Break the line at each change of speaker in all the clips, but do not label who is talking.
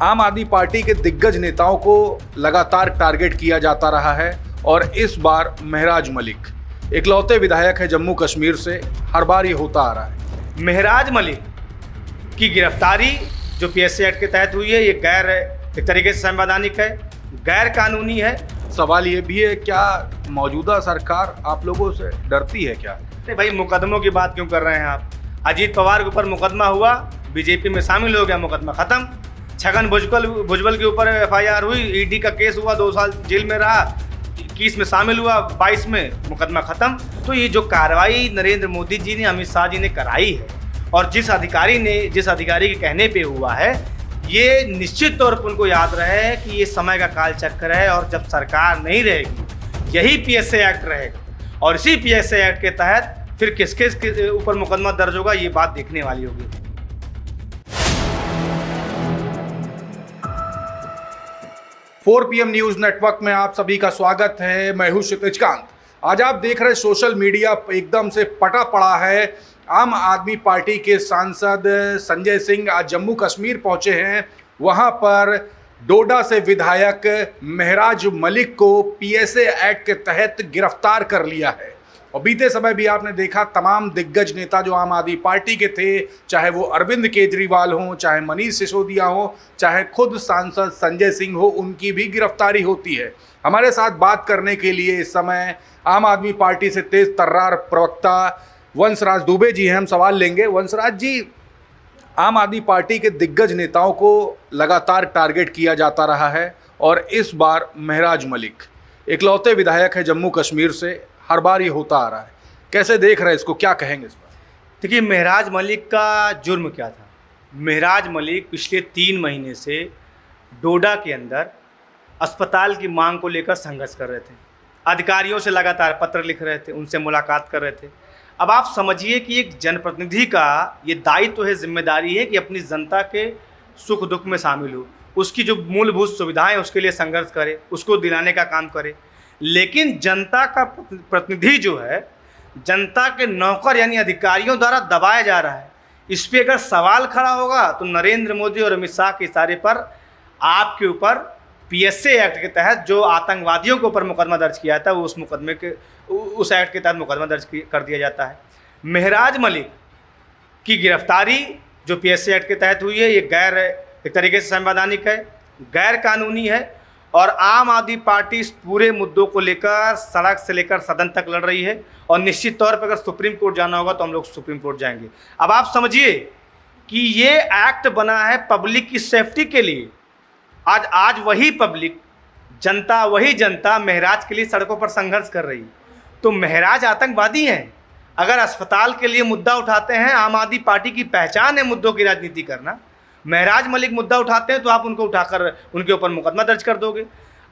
आम आदमी पार्टी के दिग्गज नेताओं को लगातार टारगेट किया जाता रहा है और इस बार महराज मलिक इकलौते विधायक है जम्मू कश्मीर से, हर बार ये होता आ रहा है।
महराज मलिक की गिरफ्तारी जो पीएसए एक्ट के तहत हुई है, ये एक तरीके से संवैधानिक है, गैर कानूनी है।
सवाल ये भी है, क्या मौजूदा सरकार आप लोगों से डरती है क्या?
अरे भाई, मुकदमों की बात क्यों कर रहे हैं आप? अजीत पवार के ऊपर मुकदमा हुआ, बीजेपी में शामिल हो गया, मुकदमा खत्म। छगन भुजबल के ऊपर एफआईआर हुई, ईडी का केस हुआ, 2 साल जेल में रहा, 21 में शामिल हुआ, 22 में मुकदमा खत्म। तो ये जो कार्रवाई नरेंद्र मोदी जी ने, अमित शाह जी ने कराई है और जिस अधिकारी के कहने पे हुआ है, ये निश्चित तौर पर उनको याद रहे कि ये समय का काल चक्र है और जब सरकार नहीं रहेगी यही पीएसए एक्ट रहेगा और इसी पीएसए एक्ट के तहत फिर किसके ऊपर मुकदमा दर्ज होगा, ये बात देखने वाली होगी।
फोर पीएम न्यूज नेटवर्क में आप सभी का स्वागत है। मैं हूं क्षितिज कांत। आज आप देख रहे सोशल मीडिया एकदम से पटा पड़ा है। आम आदमी पार्टी के सांसद संजय सिंह आज जम्मू कश्मीर पहुंचे हैं। वहां पर डोडा से विधायक महराज मलिक को पीएसए एक्ट के तहत गिरफ्तार कर लिया है। और बीते समय भी आपने देखा तमाम दिग्गज नेता जो आम आदमी पार्टी के थे, चाहे वो अरविंद केजरीवाल हों, चाहे मनीष सिसोदिया हों, चाहे खुद सांसद संजय सिंह हो, उनकी भी गिरफ्तारी होती है। हमारे साथ बात करने के लिए इस समय आम आदमी पार्टी से तेज तर्रार प्रवक्ता वंशराज दुबे जी हैं। हम सवाल लेंगे। वंशराज जी, आम आदमी पार्टी के दिग्गज नेताओं को लगातार टारगेट किया जाता रहा है और इस बार महराज मलिक इकलौते विधायक है जम्मू कश्मीर से, हर बार ये होता आ रहा है। कैसे देख रहे हैं इसको, क्या कहेंगे इस पर?
देखिए, महराज मलिक का जुर्म क्या था? महराज मलिक पिछले 3 महीने से डोडा के अंदर अस्पताल की मांग को लेकर संघर्ष कर रहे थे। अधिकारियों से लगातार पत्र लिख रहे थे, उनसे मुलाकात कर रहे थे। अब आप समझिए कि एक जनप्रतिनिधि का ये दायित्व है, जिम्मेदारी है कि अपनी जनता के सुख दुख में शामिल हो, उसकी जो मूलभूत सुविधाएं उसके लिए संघर्ष करे, उसको दिलाने का काम करे। लेकिन जनता का प्रतिनिधि जो है, जनता के नौकर यानी अधिकारियों द्वारा दबाया जा रहा है। इस पर अगर सवाल खड़ा होगा तो नरेंद्र मोदी और अमित शाह के इशारे पर आपके ऊपर पीएसए एक्ट के तहत जो आतंकवादियों के ऊपर मुकदमा दर्ज किया था, वो उस एक्ट के तहत मुकदमा दर्ज कर दिया जाता है। महराज मलिक की गिरफ्तारी जो पीएसए एक्ट के तहत हुई है, ये एक तरीके से संवैधानिक है, गैर कानूनी है और आम आदमी पार्टी इस पूरे मुद्दों को लेकर सड़क से लेकर सदन तक लड़ रही है और निश्चित तौर पर अगर सुप्रीम कोर्ट जाना होगा तो हम लोग सुप्रीम कोर्ट जाएंगे। अब आप समझिए कि ये एक्ट बना है पब्लिक की सेफ्टी के लिए। आज वही पब्लिक, वही जनता महराज के लिए सड़कों पर संघर्ष कर रही है। तो महराज आतंकवादी हैं? अगर अस्पताल के लिए मुद्दा उठाते हैं, आम आदमी पार्टी की पहचान है मुद्दों की राजनीति करना, महराज मलिक मुद्दा उठाते हैं तो आप उनको उठाकर उनके ऊपर मुकदमा दर्ज कर दोगे।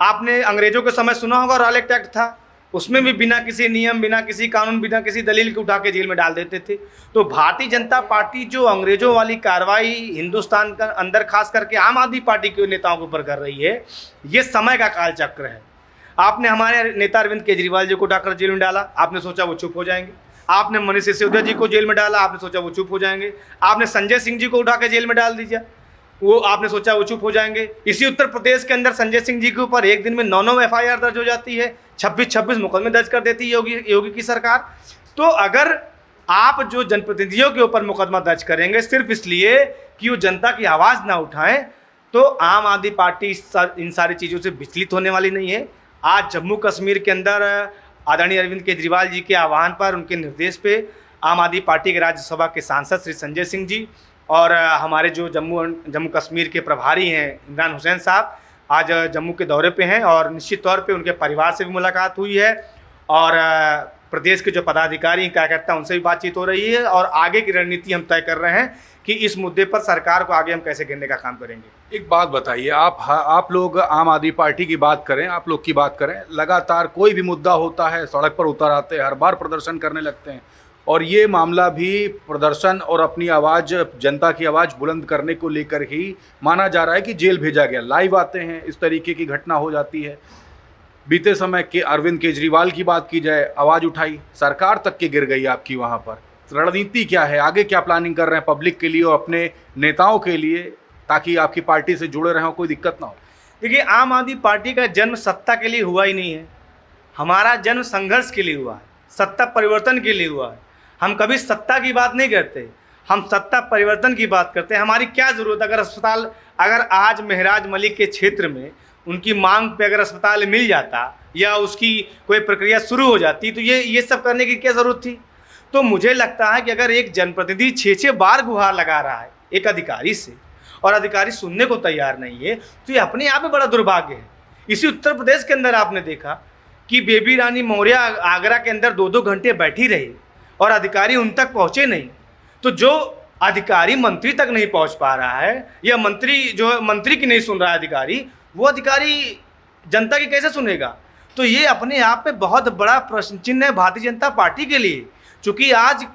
आपने अंग्रेजों के समय सुना होगा, रॉलेट एक्ट था, उसमें भी बिना किसी नियम, बिना किसी कानून, बिना किसी दलील के उठा के जेल में डाल देते थे। तो भारतीय जनता पार्टी जो अंग्रेजों वाली कार्रवाई हिंदुस्तान के अंदर खास करके आम आदमी पार्टी के नेताओं के ऊपर कर रही है, ये समय का काल चक्र है। आपने हमारे नेता अरविंद केजरीवाल जी को उठाकर जेल में डाला, आपने सोचा वो चुप हो जाएंगे। आपने मनीष सिसोदिया जी को जेल में डाला, आपने सोचा वो चुप हो जाएंगे। आपने संजय सिंह जी को उठा के जेल में डाल दीजिए, वो आपने सोचा वो चुप हो जाएंगे। इसी उत्तर प्रदेश के अंदर संजय सिंह जी के ऊपर एक दिन में 9 एफआईआर दर्ज हो जाती है, 26 मुकदमे दर्ज कर देती है योगी की सरकार। तो अगर आप जो जनप्रतिनिधियों के ऊपर मुकदमा दर्ज करेंगे सिर्फ इसलिए कि वो जनता की आवाज़ ना उठाएं, तो आम आदमी पार्टी इन सारी चीज़ों से विचलित होने वाली नहीं है। आज जम्मू कश्मीर के अंदर आदरणीय अरविंद केजरीवाल जी के आह्वान पर, उनके निर्देश पे आम आदमी पार्टी के राज्यसभा के सांसद श्री संजय सिंह जी और हमारे जो जम्मू कश्मीर के प्रभारी हैं इमरान हुसैन साहब आज जम्मू के दौरे पे हैं और निश्चित तौर पे उनके परिवार से भी मुलाकात हुई है और प्रदेश के जो पदाधिकारी कार्यकर्ता उनसे भी बातचीत हो रही है और आगे की रणनीति हम तय कर रहे हैं कि इस मुद्दे पर सरकार को आगे हम कैसे घेरने का काम करेंगे।
एक बात बताइए, आप लोग आम आदमी पार्टी की बात करें, आप लोग की बात करें, लगातार कोई भी मुद्दा होता है सड़क पर उतर आते हैं, हर बार प्रदर्शन करने लगते हैं और ये मामला भी प्रदर्शन और अपनी आवाज़, जनता की आवाज़ बुलंद करने को लेकर ही माना जा रहा है कि जेल भेजा गया। लाइव आते हैं, इस तरीके की घटना हो जाती है। बीते समय के अरविंद केजरीवाल की बात की जाए, आवाज़ उठाई, सरकार तक के गिर गई आपकी। वहाँ पर रणनीति क्या है, आगे क्या प्लानिंग कर रहे हैं पब्लिक के लिए और अपने नेताओं के लिए ताकि आपकी पार्टी से जुड़े रहें, कोई दिक्कत ना हो?
देखिए, आम आदमी पार्टी का जन्म सत्ता के लिए हुआ ही नहीं है। हमारा जन्म संघर्ष के लिए हुआ है, सत्ता परिवर्तन के लिए हुआ है। हम कभी सत्ता की बात नहीं करते, हम सत्ता परिवर्तन की बात करते हैं। हमारी क्या ज़रूरत, अगर आज महराज मलिक के क्षेत्र में उनकी मांग पे अगर अस्पताल मिल जाता या उसकी कोई प्रक्रिया शुरू हो जाती, तो ये सब करने की क्या ज़रूरत थी? तो मुझे लगता है कि अगर एक जनप्रतिनिधि 6 बार गुहार लगा रहा है एक अधिकारी से और अधिकारी सुनने को तैयार नहीं है, तो ये अपने आप में बड़ा दुर्भाग्य है। इसी उत्तर प्रदेश के अंदर आपने देखा कि बेबी रानी मौर्य आगरा के अंदर 2-2 घंटे बैठी रही और अधिकारी उन तक पहुँचे नहीं। तो जो अधिकारी मंत्री तक नहीं पहुँच पा रहा है या मंत्री की नहीं सुन रहा है अधिकारी, वो अधिकारी जनता की कैसे सुनेगा? तो ये अपने आप में बहुत बड़ा प्रश्न चिन्ह है भारतीय जनता पार्टी के लिए। चूँकि आज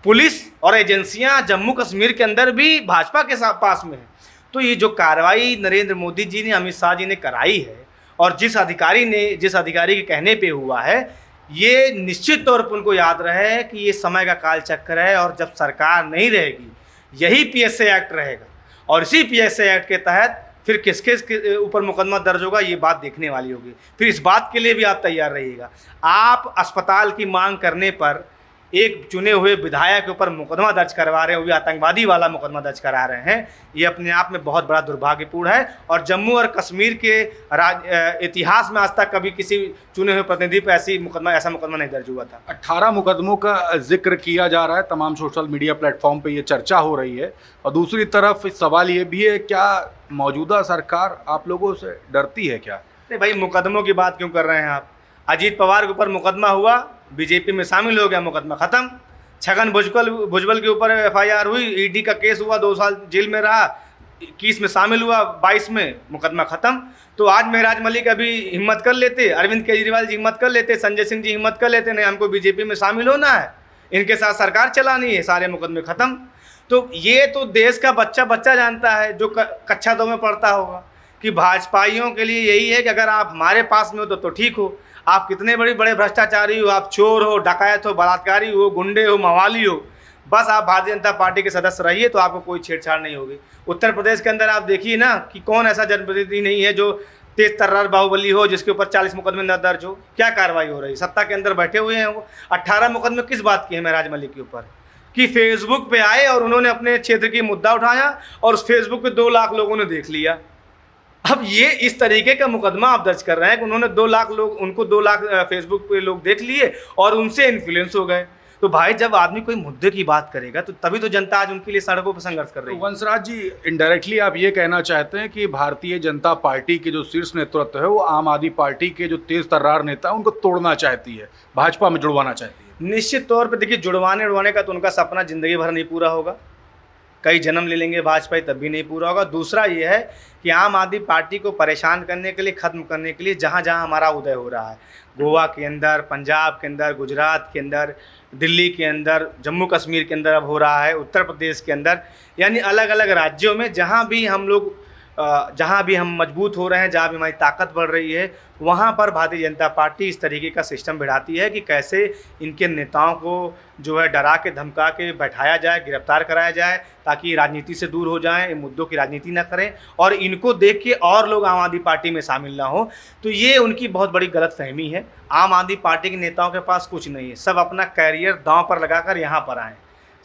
पुलिस और एजेंसियां जम्मू कश्मीर के अंदर भी भाजपा के पास में है, तो ये जो कार्रवाई नरेंद्र मोदी जी ने, अमित शाह जी ने कराई है और जिस अधिकारी के कहने पे हुआ है, ये निश्चित तौर पर उनको याद रहे कि ये समय का काल चक्र है और जब सरकार नहीं रहेगी यही पीएसए एक्ट रहेगा और इसी पीएसए एक्ट के तहत फिर किस के ऊपर मुकदमा दर्ज होगा, ये बात देखने वाली होगी। फिर इस बात के लिए भी आप तैयार रहिएगा। आप अस्पताल की मांग करने पर एक चुने हुए विधायक के ऊपर मुकदमा दर्ज करवा रहे हैं, वो भी आतंकवादी वाला मुकदमा दर्ज करा रहे हैं, ये अपने आप में बहुत बड़ा दुर्भाग्यपूर्ण है। और जम्मू और कश्मीर के इतिहास में आज तक कभी किसी चुने हुए प्रतिनिधि पर ऐसा मुकदमा नहीं दर्ज हुआ था।
18 मुकदमों का जिक्र किया जा रहा है, तमाम सोशल मीडिया प्लेटफॉर्म पे ये चर्चा हो रही है। और दूसरी तरफ सवाल ये भी है, क्या मौजूदा सरकार आप लोगों से डरती है क्या?
नहीं भाई, मुकदमों की बात क्यों कर रहे हैं आप? अजीत पवार के ऊपर मुकदमा हुआ, बीजेपी में शामिल हो गया, मुकदमा खत्म। छगन भुजबल के ऊपर एफआईआर हुई, ईडी का केस हुआ, 2 साल जेल में रहा, 21 में शामिल हुआ, 22 में मुकदमा खत्म। तो आज महराज मलिक अभी हिम्मत कर लेते, अरविंद केजरीवाल जी हिम्मत कर लेते, संजय सिंह जी हिम्मत कर लेते, नहीं हमको बीजेपी में शामिल होना है, इनके साथ सरकार चलानी है, सारे मुकदमे खत्म। तो ये तो देश का बच्चा जानता है, जो कक्षा 2 में पढ़ता होगा, कि भाजपाइयों के लिए यही है कि अगर आप हमारे पास में हो तो ठीक हो। आप कितने बड़े भ्रष्टाचारी हो, आप चोर हो, डकैत हो, बलात्कारी हो, गुंडे हो, मवाली हो, बस आप भारतीय जनता पार्टी के सदस्य रहिए तो आपको कोई छेड़छाड़ नहीं होगी। उत्तर प्रदेश के अंदर आप देखिए ना कि कौन ऐसा जनप्रतिनिधि नहीं है जो तेज तर्रार बाहुबली हो, जिसके ऊपर 40 मुकदमे न दर्ज हो। क्या कार्रवाई हो रही है? सत्ता के अंदर बैठे हुए हैं वो। 18 मुकदमे किस बात की है महराज मलिक के ऊपर? कि फेसबुक पे आए और उन्होंने अपने क्षेत्र की मुद्दा उठाया और उस फेसबुक पे 2 लाख लोगों ने देख लिया। अब ये इस तरीके का मुकदमा आप दर्ज कर रहे हैं कि उन्होंने 2 लाख लोग, उनको 2 लाख फेसबुक पे लोग देख लिए और उनसे इन्फ्लुएंस हो गए। तो भाई, जब आदमी कोई मुद्दे की बात करेगा तो तभी तो जनता आज उनके लिए सड़कों पर संघर्ष कर रही है।
वंशराज जी, इनडायरेक्टली आप ये कहना चाहते हैं कि भारतीय जनता पार्टी के जो शीर्ष नेतृत्व है वो आम आदमी पार्टी के जो तेज तर्रार नेता है उनको तोड़ना चाहती है, भाजपा में जुड़वाना चाहती है?
निश्चित तौर पर देखिए, जुड़वाने का तो उनका सपना जिंदगी भर नहीं पूरा होगा, कई जन्म ले लेंगे भाजपाई तब भी नहीं पूरा होगा। दूसरा ये है कि आम आदमी पार्टी को परेशान करने के लिए, ख़त्म करने के लिए जहाँ जहाँ हमारा उदय हो रहा है, गोवा के अंदर, पंजाब के अंदर, गुजरात के अंदर, दिल्ली के अंदर, जम्मू कश्मीर के अंदर अब हो रहा है, उत्तर प्रदेश के अंदर, यानी अलग अलग राज्यों में जहाँ भी हम मजबूत हो रहे हैं, जहाँ भी हमारी ताकत बढ़ रही है, वहाँ पर भारतीय जनता पार्टी इस तरीके का सिस्टम बिठाती है कि कैसे इनके नेताओं को जो है डरा के धमका के बैठाया जाए, गिरफ्तार कराया जाए, ताकि राजनीति से दूर हो जाएं, इन मुद्दों की राजनीति ना करें और इनको देख के और लोग आम आदमी पार्टी में शामिल ना हो। तो ये उनकी बहुत बड़ी गलतफहमी है। आम आदमी पार्टी के नेताओं के पास कुछ नहीं है, सब अपना कैरियर दांव पर लगाकर यहाँ पर आए,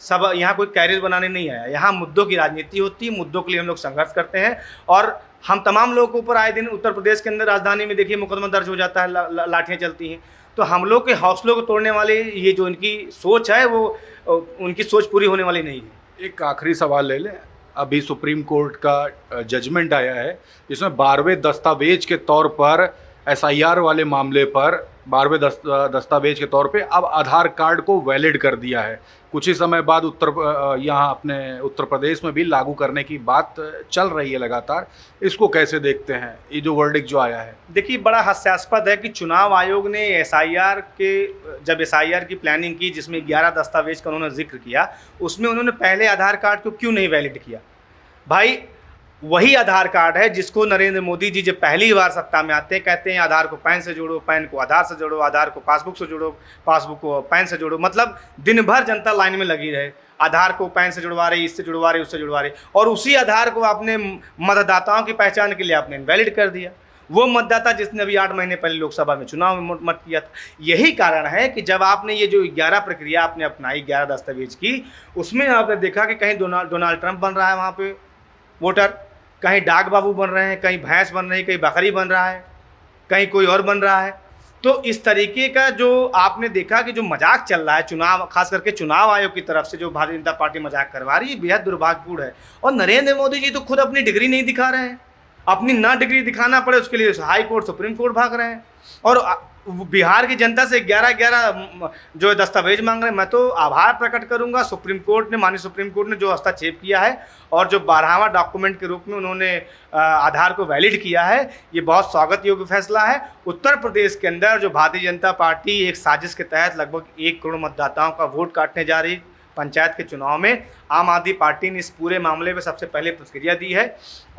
सब यहाँ कोई कैरियर बनाने नहीं आया, यहाँ मुद्दों की राजनीति होती है, मुद्दों के लिए हम लोग संघर्ष करते हैं। और हम तमाम लोगों के ऊपर आए दिन उत्तर प्रदेश के अंदर राजधानी में देखिए मुकदमा दर्ज हो जाता है, लाठियाँ चलती हैं। तो हम लोग के हौसलों को तोड़ने वाले ये जो इनकी सोच है वो उनकी सोच पूरी होने वाली नहीं है।
एक आखिरी सवाल ले लें, अभी सुप्रीम कोर्ट का जजमेंट आया है जिसमें 12वें दस्तावेज के तौर पर एसआईआर वाले मामले पर 12वें दस्तावेज के तौर पे अब आधार कार्ड को वैलिड कर दिया है। कुछ ही समय बाद यहाँ अपने उत्तर प्रदेश में भी लागू करने की बात चल रही है लगातार। इसको कैसे देखते हैं, ये जो वर्डिक्ट जो आया है?
देखिए, बड़ा हास्यास्पद है कि चुनाव आयोग ने जब एसआईआर की प्लानिंग की, जिसमें 11 दस्तावेज का उन्होंने जिक्र किया, उसमें उन्होंने पहले आधार कार्ड को क्यों नहीं वैलिड किया? भाई, वही आधार कार्ड है जिसको नरेंद्र मोदी जी जब पहली बार सत्ता में आते हैं कहते हैं आधार को पैन से जोड़ो, पैन को आधार से जोड़ो, आधार को पासबुक से जोड़ो, पासबुक को पैन से जोड़ो। मतलब दिन भर जनता लाइन में लगी रहे आधार को पैन से जुड़वा रही, इससे जुड़वा रही, उससे जुड़वा रही, और उसी आधार को आपने मतदाताओं की पहचान के लिए आपने इनवैलिड कर दिया। वो मतदाता जिसने अभी 8 महीने पहले लोकसभा में चुनाव में मत किया था। यही कारण है कि जब आपने ये जो 11 प्रक्रिया आपने अपनाई, 11 दस्तावेज की, उसमें आपने देखा कि कहीं डोनाल्ड ट्रंप बन रहा है वहाँ पे वोटर, कहीं डाक बाबू बन रहे हैं, कहीं भैंस बन रही है, कहीं बकरी बन रहा है, कहीं कोई और बन रहा है। तो इस तरीके का जो आपने देखा कि जो मजाक चल रहा है चुनाव, खास करके चुनाव आयोग की तरफ से जो भारतीय जनता पार्टी मजाक करवा रही है, बेहद दुर्भाग्यपूर्ण है। और नरेंद्र मोदी जी तो खुद अपनी डिग्री नहीं दिखा रहे हैं, अपनी ना डिग्री दिखाना पड़े उसके लिए हाई कोर्ट सुप्रीम कोर्ट भाग रहे हैं, और बिहार की जनता से 11 जो दस्तावेज मांग रहे हैं। मैं तो आभार प्रकट करूंगा सुप्रीम कोर्ट ने, माननीय सुप्रीम कोर्ट ने जो हस्तक्षेप किया है और जो 12वां डॉक्यूमेंट के रूप में उन्होंने आधार को वैलिड किया है, ये बहुत स्वागत योग्य फैसला है। उत्तर प्रदेश के अंदर जो भारतीय जनता पार्टी एक साजिश के तहत लगभग 1 करोड़ मतदाताओं का वोट काटने जा रही पंचायत के चुनाव में, आम आदमी पार्टी ने इस पूरे मामले में सबसे पहले प्रतिक्रिया दी है,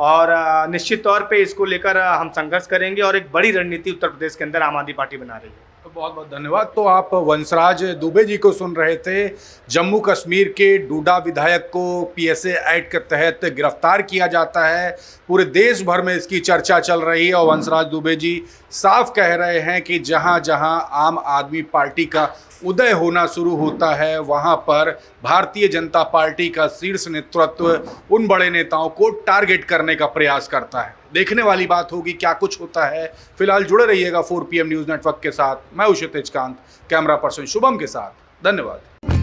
और निश्चित तौर पे इसको लेकर हम संघर्ष करेंगे और एक बड़ी रणनीति उत्तर प्रदेश के अंदर आम आदमी पार्टी बना रही है।
तो बहुत बहुत धन्यवाद। तो आप वंशराज दुबे जी को सुन रहे थे। जम्मू कश्मीर के डोडा विधायक को PSA एक्ट के तहत गिरफ्तार किया जाता है, पूरे देश भर में इसकी चर्चा चल रही है, और वंशराज दुबे जी साफ कह रहे हैं कि जहां जहां आम आदमी पार्टी का उदय होना शुरू होता है, वहां पर भारतीय जनता पार्टी का शीर्ष नेतृत्व उन बड़े नेताओं को टारगेट करने का प्रयास करता है। देखने वाली बात होगी क्या कुछ होता है। फिलहाल जुड़े रहिएगा 4PM न्यूज़ नेटवर्क के साथ। मैं क्षितिज कांत, कैमरा पर्सन शुभम के साथ। धन्यवाद।